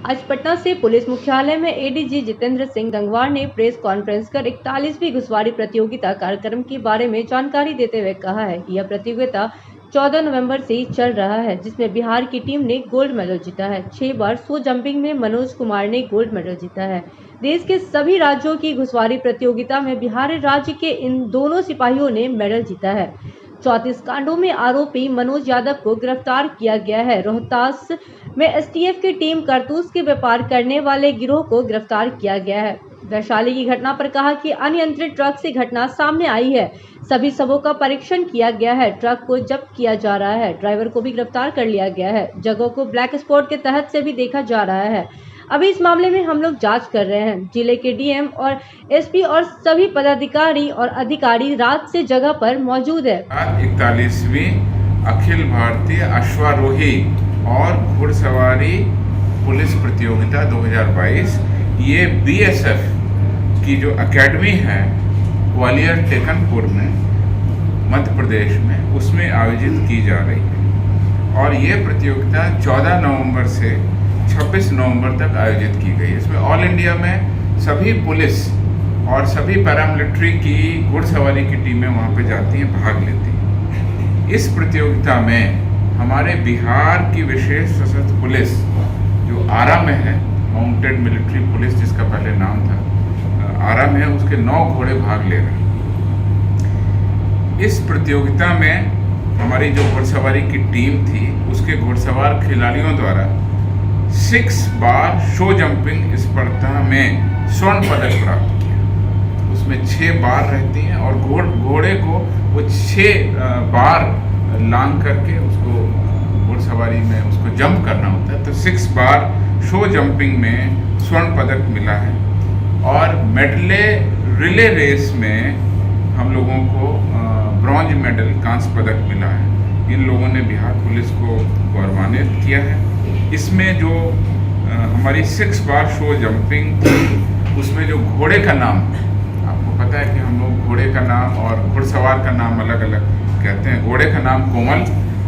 आज पटना से पुलिस मुख्यालय में एडीजी जितेंद्र सिंह गंगवार ने प्रेस कॉन्फ्रेंस कर 41वीं घुड़सवारी प्रतियोगिता कार्यक्रम के बारे में जानकारी देते हुए कहा है कि यह प्रतियोगिता 14 नवंबर से ही चल रहा है, जिसमें बिहार की टीम ने गोल्ड मेडल जीता है। 6 बार शो जंपिंग में मनोज कुमार ने गोल्ड मेडल जीता है। देश के सभी राज्यों की घुड़सवारी प्रतियोगिता में बिहार राज्य के इन दोनों सिपाहियों ने मेडल जीता है। 34 कांडों में आरोपी मनोज यादव को गिरफ्तार किया गया है। रोहतास में एसटीएफ की टीम कारतूस के व्यापार करने वाले गिरोह को गिरफ्तार किया गया है। वैशाली की घटना पर कहा कि अनियंत्रित ट्रक से घटना सामने आई है। सभी शवों का परीक्षण किया गया है। ट्रक को जब्त किया जा रहा है। ड्राइवर को भी गिरफ्तार कर लिया गया है। जगहों को ब्लैक स्पॉट के तहत से भी देखा जा रहा है। अभी इस मामले में हम लोग जांच कर रहे हैं। जिले के डीएम और एसपी और सभी पदाधिकारी और अधिकारी रात से जगह पर मौजूद है। 41वीं अखिल भारतीय अश्वारोही और घुड़सवारी पुलिस प्रतियोगिता 2022 ये बीएसएफ की जो एकेडमी है ग्वालियर टेकनपुर में मध्य प्रदेश में, उसमें आयोजित की जा रही है। और ये प्रतियोगिता 14 नवंबर से 26 नवंबर तक आयोजित की गई है। इसमें ऑल इंडिया में सभी पुलिस और सभी पैरामिलिट्री की घुड़सवारी की टीमें वहाँ पे जाती हैं, भाग लेती हैं। इस प्रतियोगिता में हमारे बिहार की विशेष सशस्त्र पुलिस जो आरा में है, माउंटेड मिलिट्री पुलिस जिसका पहले नाम था, आरा में है, उसके 9 घोड़े भाग ले रहे हैं। इस प्रतियोगिता में हमारी जो घुड़सवारी की टीम थी उसके घुड़सवार खिलाड़ियों द्वारा 6 बार शो जंपिंग स्पर्धा में स्वर्ण पदक प्राप्त किया। उसमें 6 बार रहती हैं और घोड़े को वो 6 बार लांग करके उसको घुड़सवारी में उसको जंप करना होता है। तो 6 बार शो जंपिंग में स्वर्ण पदक मिला है। और मेडले रिले रेस में हम लोगों को ब्रॉन्ज मेडल, कांस्य पदक मिला है। इन लोगों ने बिहार पुलिस को गौरवान्वित किया है। इसमें जो हमारी 6 बार शो जंपिंग थी उसमें जो घोड़े का नाम, आपको पता है कि हम लोग घोड़े का नाम और घुड़सवार का नाम अलग अलग कहते हैं। घोड़े का नाम कोमल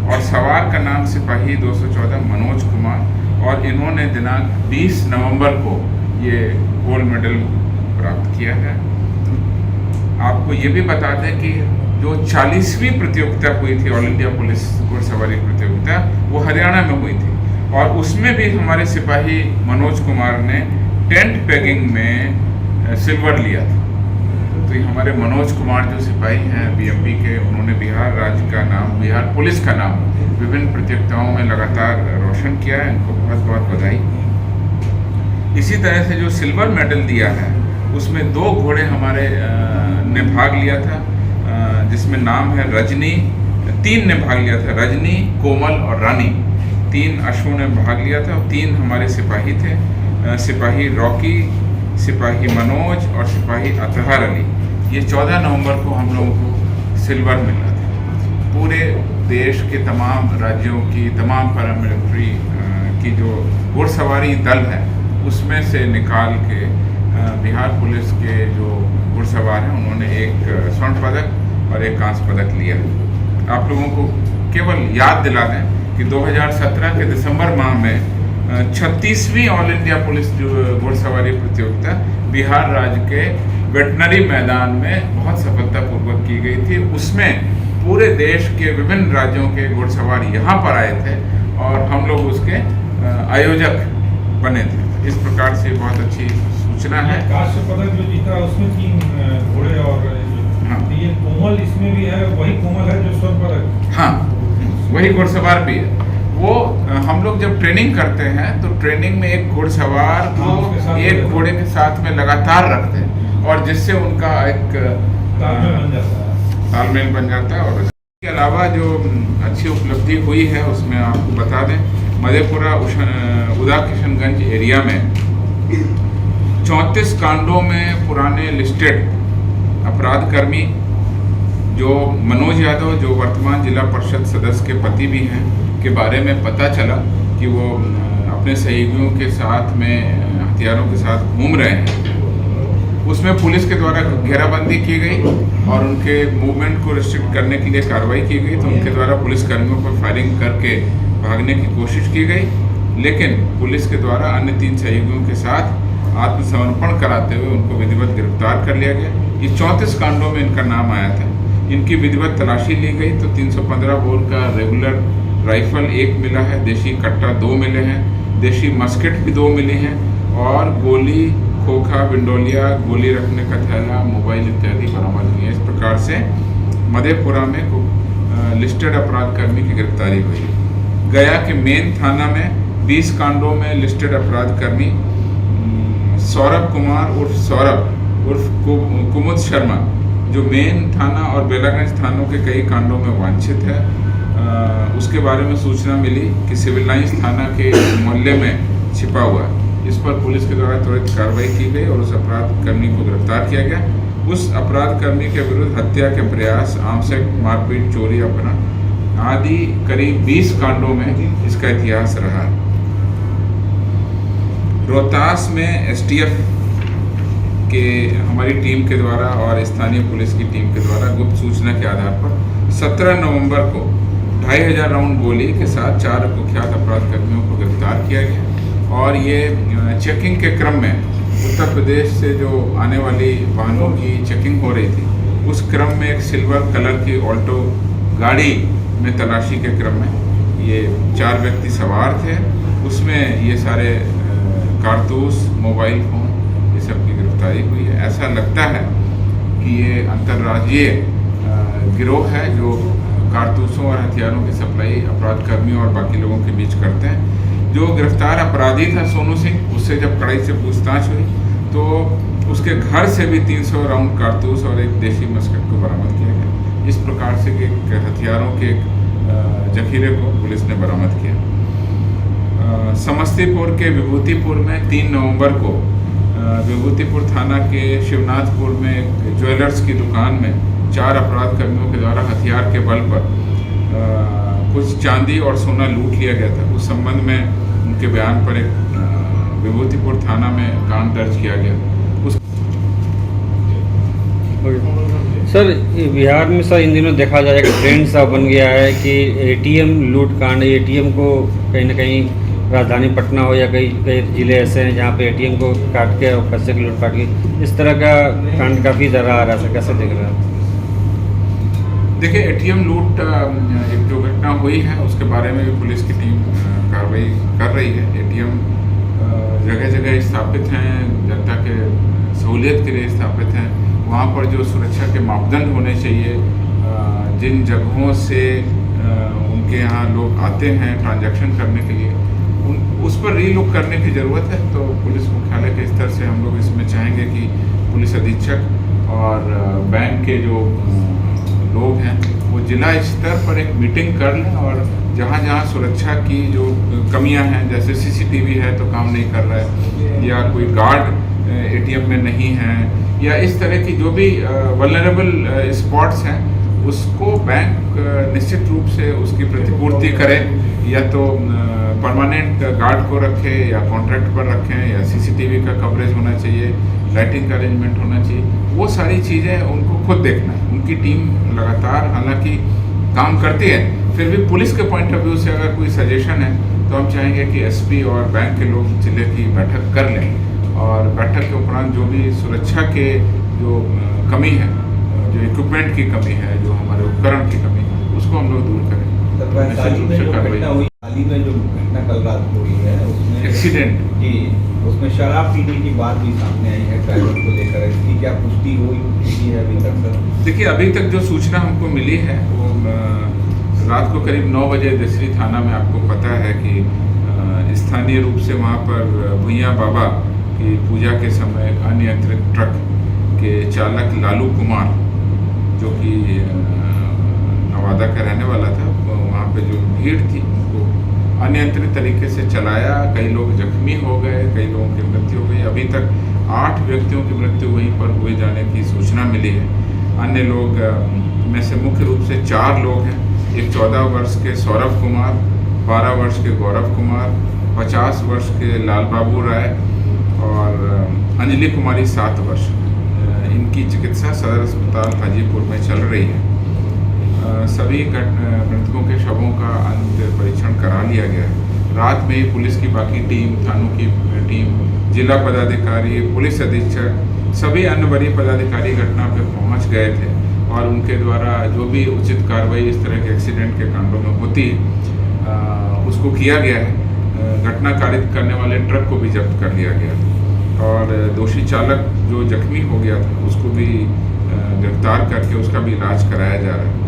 और सवार का नाम सिपाही 214 मनोज कुमार, और इन्होंने दिनांक 20 नवंबर को ये गोल्ड मेडल प्राप्त किया है। आपको ये भी बता दें कि जो 40वीं प्रतियोगिता हुई थी ऑल इंडिया पुलिस घुड़सवारी प्रतियोगिता, वो हरियाणा में हुई थी और उसमें भी हमारे सिपाही मनोज कुमार ने टेंट पेगिंग में सिल्वर लिया था। तो ये हमारे मनोज कुमार जो सिपाही हैं बीएमपी के, उन्होंने बिहार राज्य का नाम, बिहार पुलिस का नाम विभिन्न प्रतियोगिताओं में लगातार रोशन किया है। इनको बहुत बहुत बधाई। इसी तरह से जो सिल्वर मेडल दिया है उसमें 2 घोड़े हमारे ने भाग लिया था, जिसमें नाम है रजनी। 3 ने भाग लिया था, रजनी, कोमल और रानी। 3 अश्वों ने भाग लिया था और 3 हमारे सिपाही थे, सिपाही रॉकी, सिपाही मनोज और सिपाही अतहर अली। ये 14 नवंबर को हम लोगों को सिल्वर मिला था। पूरे देश के तमाम राज्यों की तमाम पैरामिलिट्री की जो घुड़सवारी दल है उसमें से निकाल के बिहार पुलिस के जो घुड़सवार हैं उन्होंने एक स्वर्ण पदक और एक कांस्य पदक लिया। आप लोगों को केवल याद दिला दें कि 2017 के दिसंबर माह में 36वीं ऑल इंडिया पुलिस जो घुड़सवारी प्रतियोगिता बिहार राज्य के वेटनरी मैदान में बहुत सफलतापूर्वक की गई थी। उसमें पूरे देश के विभिन्न राज्यों के घुड़सवार यहाँ पर आए थे और हम लोग उसके आयोजक बने थे। इस प्रकार से बहुत अच्छी सूचना है। कांस्य पदक जो जीता उसमें 3 घोड़े और हाँ, ये कोमल इसमें भी है, वही कोमल है जो स्वर्ण पदक। हाँ, वही घुड़सवार भी है। वो हम लोग जब ट्रेनिंग करते हैं तो ट्रेनिंग में एक घुड़सवार को एक घोड़े के साथ में लगातार रखते हैं और जिससे उनका एक तालमेल बन जाता है। और इसके अलावा जो अच्छी उपलब्धि हुई है उसमें आपको बता दें, मधेपुरा उदा किशनगंज एरिया में 34 कांडों में पुराने लिस्टेड अपराधकर्मी जो मनोज यादव, जो वर्तमान जिला परिषद सदस्य के पति भी हैं, के बारे में पता चला कि वो अपने सहयोगियों के साथ में हथियारों के साथ घूम रहे हैं। उसमें पुलिस के द्वारा घेराबंदी की गई और उनके मूवमेंट को रिस्ट्रिक्ट करने के लिए कार्रवाई की गई। तो उनके द्वारा पुलिसकर्मियों पर फायरिंग करके भागने की कोशिश की गई लेकिन पुलिस के द्वारा अन्य 3 सहयोगियों के साथ आत्मसमर्पण कराते हुए उनको विधिवत गिरफ्तार कर लिया गया। ये 34 कांडों में इनका नाम आया था। इनकी विधिवत तलाशी ली गई तो 315 बोर का रेगुलर राइफल 1 मिला है, देशी कट्टा 2 मिले हैं, देशी मस्केट भी 2 मिली हैं और गोली, खोखा, बिंडोलिया, गोली रखने का थैला, मोबाइल इत्यादि बरामद हुई है। इस प्रकार से मधेपुरा में लिस्टेड अपराध कर्मी की गिरफ्तारी हुई है। गया के मेन थाना में 20 कांडों में लिस्टेड अपराध कर्मी सौरभ कुमार उर्फ कुमुद शर्मा, जो मेन थाना और बेलागंज थानों के कई कांडों में वांछित है, उसके बारे में सूचना मिली कि सिविल लाइंस थाना के मोहल्ले में छिपा हुआ है। इस पर पुलिस के द्वारा त्वरित कार्रवाई की गई और उस अपराध कर्मी को गिरफ्तार किया गया। उस अपराध कर्मी के विरुद्ध हत्या के प्रयास, आमसक, मारपीट, चोरी, अपहरण आदि करीब 20 कांडों में इसका इतिहास रहा है। रोहतास में एसटीएफ के हमारी टीम के द्वारा और स्थानीय पुलिस की टीम के द्वारा गुप्त सूचना के आधार पर 17 नवंबर को 2500 राउंड गोली के साथ 4 कुख्यात अपराध कर्मियों को गिरफ्तार किया गया और ये चेकिंग के क्रम में उत्तर प्रदेश से जो आने वाली वाहनों की चेकिंग हो रही थी, उस क्रम में एक सिल्वर कलर की ऑल्टो गाड़ी में तलाशी के क्रम में ये 4 व्यक्ति सवार थे। उसमें ये सारे कारतूस, मोबाइल फोन, ये सब की गिरफ्तारी हुई है। ऐसा लगता है कि ये अंतर्राज्यीय गिरोह है जो कारतूसों और हथियारों की सप्लाई अपराध कर्मियों और बाकी लोगों के बीच करते हैं। जो गिरफ्तार अपराधी था सोनू सिंह, उससे जब कड़ाई से पूछताछ हुई तो उसके घर से भी 300 राउंड कारतूस और एक देशी मस्केट को बरामद किया गया। इस प्रकार से एक हथियारों के जखीरे को पुलिस ने बरामद किया। समस्तीपुर के विभूतिपुर में 3 नवंबर को विभूतिपुर थाना के शिवनाथपुर में एक ज्वेलर्स की दुकान में 4 अपराध कर्मियों के द्वारा हथियार के बल पर कुछ चांदी और सोना लूट लिया गया था। उस संबंध में उनके बयान पर एक विभूतिपुर थाना में कांड दर्ज किया गया। सर, बिहार में सर इन दिनों देखा जाए कि ट्रेंड सा बन गया है कि एटीएम लूट कांड, एटीएम को कहीं ना कहीं राजधानी पटना हो या कई ज़िले ऐसे हैं जहाँ पे एटीएम को काट के और पैसे की लूट काट के, इस तरह का कांड काफ़ी ज़्यादा आ रहा है। सर कैसे देख रहे हैं? देखिए, एटीएम लूट एक जो घटना हुई है उसके बारे में भी पुलिस की टीम कार्रवाई कर रही है। एटीएम जगह जगह स्थापित हैं, जनता के सहूलियत के लिए स्थापित हैं। वहाँ पर जो सुरक्षा के मापदंड होने चाहिए, जिन जगहों से उनके यहाँ लोग आते हैं ट्रांजैक्शन करने के लिए, उस पर रीलुक करने की ज़रूरत है। तो पुलिस मुख्यालय के स्तर से हम लोग इसमें चाहेंगे कि पुलिस अधीक्षक और बैंक के जो लोग हैं वो जिला स्तर पर एक मीटिंग कर लें और जहाँ जहाँ सुरक्षा की जो कमियां हैं, जैसे सीसीटीवी है तो काम नहीं कर रहा है या कोई गार्ड एटीएम में नहीं है या इस तरह की जो भी वल्नरेबल स्पॉट्स हैं, उसको बैंक निश्चित रूप से उसकी प्रतिपूर्ति करे, या तो परमानेंट गार्ड को रखे या कॉन्ट्रैक्ट पर रखें या सीसीटीवी का कवरेज होना चाहिए, लाइटिंग का अरेंजमेंट होना चाहिए। वो सारी चीज़ें उनको खुद देखना है। उनकी टीम लगातार हालांकि काम करती है, फिर भी पुलिस के पॉइंट ऑफ व्यू से अगर कोई सजेशन है तो हम चाहेंगे कि एसपी और बैंक के लोग जिले की बैठक कर लें और बैठक के उपरांत जो भी सुरक्षा के जो कमी है, जो इक्विपमेंट की कमी है, जो हमारे उपकरण की कमी है, उसको हम लोग दूर करें। हाल ही में जो घटना कल रात को हुई है उसमें एक्सीडेंट जी, उसमें शराब पीने की बात भी सामने आई है ड्राइवर को लेकर, इसकी क्या पुष्टि हुई है अभी तक सर? देखिए, अभी तक जो सूचना हमको मिली है वो रात को करीब 9 बजे देसरी थाना में आपको पता है कि स्थानीय रूप से वहाँ पर भुइयाँ बाबा की पूजा के समय अनियंत्रित ट्रक के चालक लालू कुमार, जो कि नवादा का रहने वाला था, वहाँ पे जो भीड़ थी उनको अनियंत्रित तरीके से चलाया। कई लोग जख्मी हो गए, कई लोगों की मृत्यु हो गई। अभी तक 8 व्यक्तियों की मृत्यु वहीं पर हुए जाने की सूचना मिली है। अन्य लोग में से मुख्य रूप से 4 लोग हैं। एक 14 वर्ष के सौरभ कुमार, 12 वर्ष के गौरव कुमार, 50 वर्ष के लाल बाबू राय और अंजलि कुमारी 7 वर्ष। इनकी चिकित्सा सदर अस्पताल हाजीपुर में चल रही है। सभी मृतकों के शवों का अंत परीक्षण करा लिया गया है। रात में ही पुलिस की बाकी टीम, थानों की टीम, जिला पदाधिकारी, पुलिस अधीक्षक, सभी अन्य वरीय पदाधिकारी घटना पर पहुंच गए थे और उनके द्वारा जो भी उचित कार्रवाई इस तरह के एक्सीडेंट के कांडों में होती है उसको किया गया है। घटना कारित करने वाले ट्रक को भी जब्त कर लिया गया और दोषी चालक जो जख्मी हो गया था उसको भी गिरफ्तार करके उसका भी इलाज कराया जा रहा है।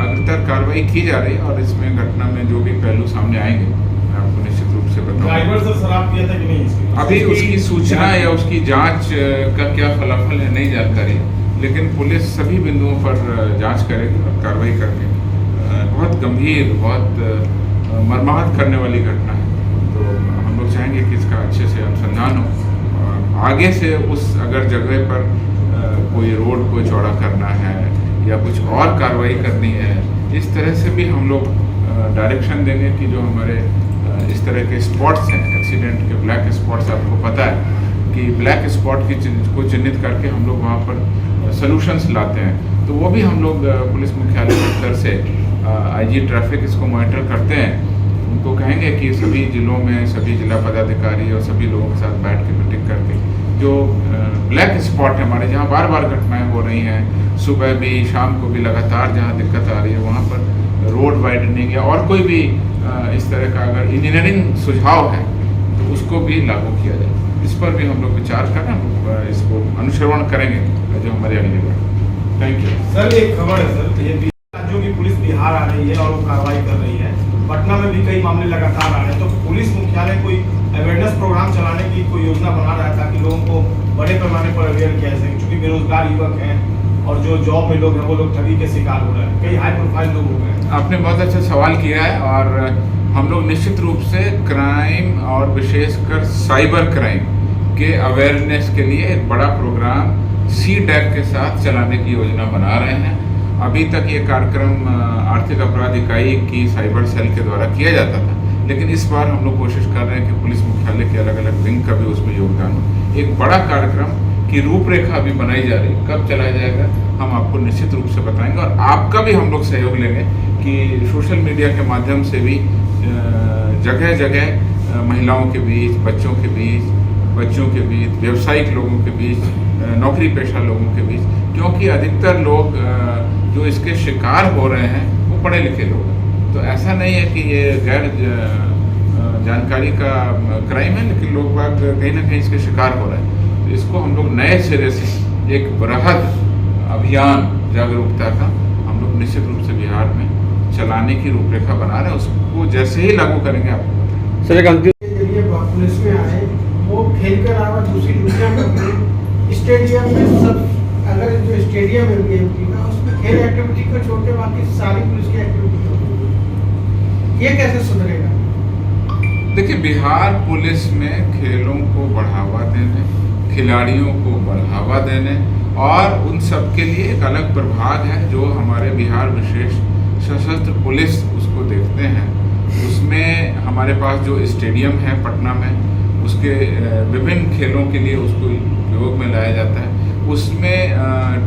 अग्रतर कार्रवाई की जा रही है और इसमें घटना में जो भी पहलू सामने आएंगे मैं आपको निश्चित रूप से बताऊंगा। ड्राइवर सर शराब पिया था कि नहीं, अभी उसकी सूचना या उसकी जांच का क्या फलाफल है नहीं जानकारी, लेकिन पुलिस सभी बिंदुओं पर जांच करेगी और कार्रवाई करके बहुत गंभीर, बहुत मर्माहत करने वाली घटना है, तो हम लोग चाहेंगे कि इसका अच्छे से अनुसंधान हो और आगे से उस अगर जगह पर कोई रोड को चौड़ा करना है या कुछ और कार्रवाई करनी है, इस तरह से भी हम लोग डायरेक्शन देंगे कि जो हमारे इस तरह के स्पॉट्स हैं, एक्सीडेंट के ब्लैक स्पॉट्स, आपको पता है कि ब्लैक स्पॉट को चिन्हित करके हम लोग वहाँ पर सॉल्यूशंस लाते हैं, तो वो भी हम लोग पुलिस मुख्यालय के स्तर से आईजी ट्रैफिक इसको मॉनिटर करते हैं। उनको कहेंगे कि सभी जिलों में सभी जिला पदाधिकारी और सभी लोगों के साथ बैठ के मीटिंग करके जो ब्लैक स्पॉट है हमारे, जहाँ बार बार घटनाएं हो रही हैं, सुबह भी शाम को भी लगातार जहाँ दिक्कत आ रही है, वहाँ पर रोड वाइडनिंग या और कोई भी इस तरह का अगर इंजीनियरिंग सुझाव है तो उसको भी लागू किया जाए। इस पर भी हम लोग विचार करें, इसको अनुश्रवण करेंगे जो हमारे अगली बार। Thank you sir. एक खबर है सर, ये राज्यों की पुलिस बिहार आ रही है और वो कार्रवाई कर रही है। पटना में भी कई मामले लगातार आ रहे हैं, तो पुलिस मुख्यालय कोई अवेयरनेस प्रोग्राम चलाने की कोई योजना बना रहा है ताकि लोगों को बड़े पैमाने पर अवेयर किया जाए, क्योंकि बेरोजगार युवक हैं और जो जॉब में लोग हैं वो लोग ठगी के शिकार हो रहे हैं, कई हाई प्रोफाइल लोग हो गए हैं। आपने बहुत अच्छा सवाल किया है और हम लोग निश्चित रूप से क्राइम और विशेषकर साइबर क्राइम के अवेयरनेस के लिए एक बड़ा प्रोग्राम CDAC के साथ चलाने की योजना बना रहे हैं। अभी तक ये कार्यक्रम आर्थिक अपराध इकाई की साइबर सेल के द्वारा किया जाता था, लेकिन इस बार हम लोग कोशिश कर रहे हैं कि पुलिस मुख्यालय के अलग अलग विंग का भी उसमें योगदान हो। एक बड़ा कार्यक्रम की रूपरेखा अभी बनाई जा रही है, कब चलाया जाएगा हम आपको निश्चित रूप से बताएंगे और आपका भी हम लोग सहयोग लेंगे कि सोशल मीडिया के माध्यम से भी जगह जगह महिलाओं के बीच, बच्चों के बीच, व्यावसायिक लोगों के बीच, नौकरी पेशा लोगों के बीच, क्योंकि अधिकतर लोग जो इसके शिकार हो रहे हैं वो पढ़े लिखे लोग हैं। तो ऐसा नहीं है कि ये गैर जानकारी का क्राइम है, लेकिन लोग बाग कहीं ना कहीं इसके शिकार हो रहे हैं। तो इसको हम लोग नए सिरे से एक बृहद अभियान जागरूकता का हम लोग निश्चित रूप से बिहार में चलाने की रूपरेखा बना रहे हैं। उसको जैसे ही लागू करेंगे आपको सर एक अंतिम पुलिस में आए, वो खेल कर आवा दूसरी दुनिया में स्टेडियम में सब अगर जो स्टेडियम है BMP का, उसमें खेल एक्टिविटी को छोड़ के बाकी सारी पुलिस की एक्टिविटी होती है, ये कैसे सुधरेगा? देखिए, बिहार पुलिस में खेलों को बढ़ावा देने, खिलाड़ियों को बढ़ावा देने और उन सब के लिए एक अलग प्रभाग है जो हमारे बिहार विशेष सशस्त्र पुलिस उसको देखते हैं। उसमें हमारे पास जो स्टेडियम है पटना में, उसके विभिन्न खेलों के लिए उसको उपयोग में लाया जाता है। उसमें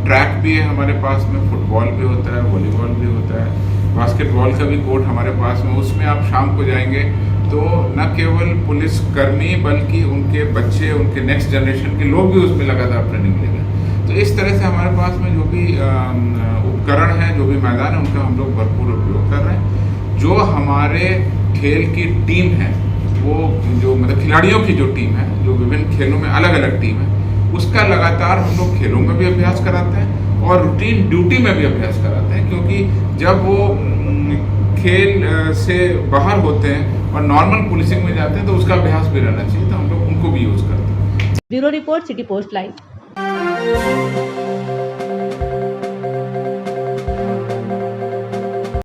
ट्रैक भी है हमारे पास में, फुटबॉल भी होता है, वॉलीबॉल भी होता है, बास्केटबॉल का भी कोर्ट हमारे पास में। उसमें आप शाम को जाएंगे तो न केवल पुलिस कर्मी बल्कि उनके बच्चे, उनके नेक्स्ट जनरेशन के लोग भी उसमें लगातार ट्रेनिंग ले रहे हैं। तो इस तरह से हमारे पास में जो भी उपकरण है, जो भी मैदान है, उनका हम लोग भरपूर उपयोग कर रहे हैं। जो हमारे खेल की टीम है, वो जो मतलब खिलाड़ियों की जो टीम है, जो विभिन्न खेलों में अलग अलग टीम है, उसका लगातार हम लोग खेलों में भी अभ्यास कराते हैं और रूटीन ड्यूटी में भी अभ्यास कराते हैं, क्योंकि जब वो खेल से बाहर होते हैं और नॉर्मल पुलिसिंग में जाते हैं तो उसका अभ्यास भी रहना चाहिए, तो हम लोग उनको भी यूज़ करते हैं। Bureau report, city post live.